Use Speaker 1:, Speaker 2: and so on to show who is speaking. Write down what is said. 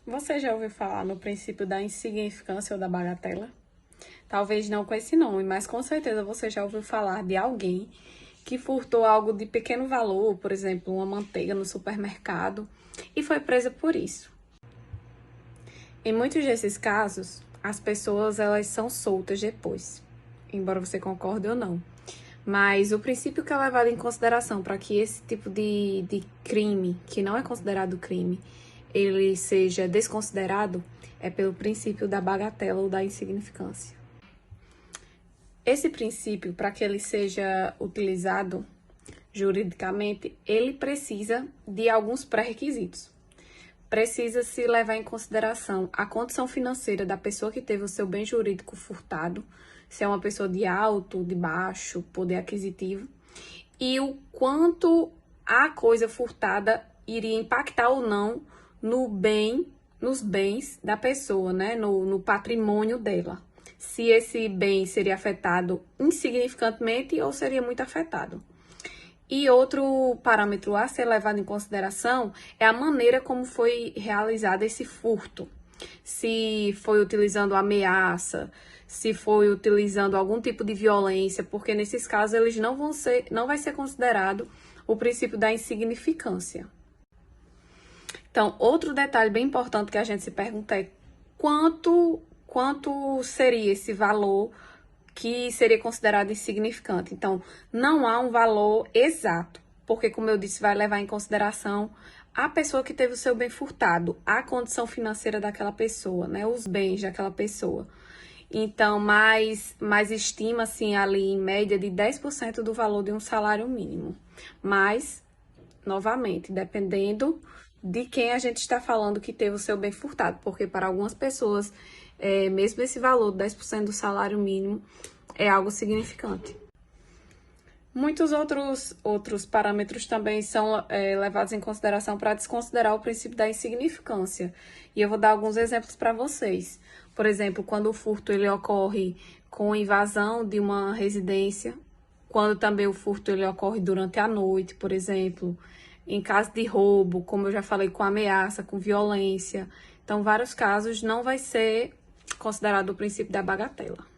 Speaker 1: Você já ouviu falar no princípio da insignificância ou da bagatela? Talvez não com esse nome, mas com certeza você já ouviu falar de alguém que furtou algo de pequeno valor, por exemplo, uma manteiga no supermercado, e foi presa por isso. Em muitos desses casos, as pessoas elas são soltas depois, embora você concorde ou não. Mas o princípio que é levado em consideração para que esse tipo de crime, que não é considerado crime, ele seja desconsiderado, é pelo princípio da bagatela ou da insignificância. Esse princípio, para que ele seja utilizado juridicamente, ele precisa de alguns pré-requisitos. Precisa se levar em consideração a condição financeira da pessoa que teve o seu bem jurídico furtado, se é uma pessoa de alto, de baixo poder aquisitivo, e o quanto a coisa furtada iria impactar ou não nos bens da pessoa, né? No patrimônio dela. Se esse bem seria afetado insignificantemente ou seria muito afetado. E outro parâmetro a ser levado em consideração é a maneira como foi realizado esse furto. Se foi utilizando ameaça, se foi utilizando algum tipo de violência, porque nesses casos eles não vai ser considerado o princípio da insignificância. Então, outro detalhe bem importante que a gente se pergunta é quanto seria esse valor que seria considerado insignificante. Então, não há um valor exato, porque, como eu disse, vai levar em consideração a pessoa que teve o seu bem furtado, a condição financeira daquela pessoa, né? Os bens daquela pessoa. Então, mais estima, assim, ali em média de 10% do valor de um salário mínimo. Mas, novamente, dependendo de quem a gente está falando que teve o seu bem furtado, porque para algumas pessoas, mesmo esse valor, 10% do salário mínimo, é algo significante. Muitos outros parâmetros também são levados em consideração para desconsiderar o princípio da insignificância. E eu vou dar alguns exemplos para vocês. Por exemplo, quando o furto ele ocorre com invasão de uma residência, quando também o furto ele ocorre durante a noite, por exemplo, em caso de roubo, como eu já falei, com ameaça, com violência. Então, vários casos não vai ser considerado o princípio da bagatela.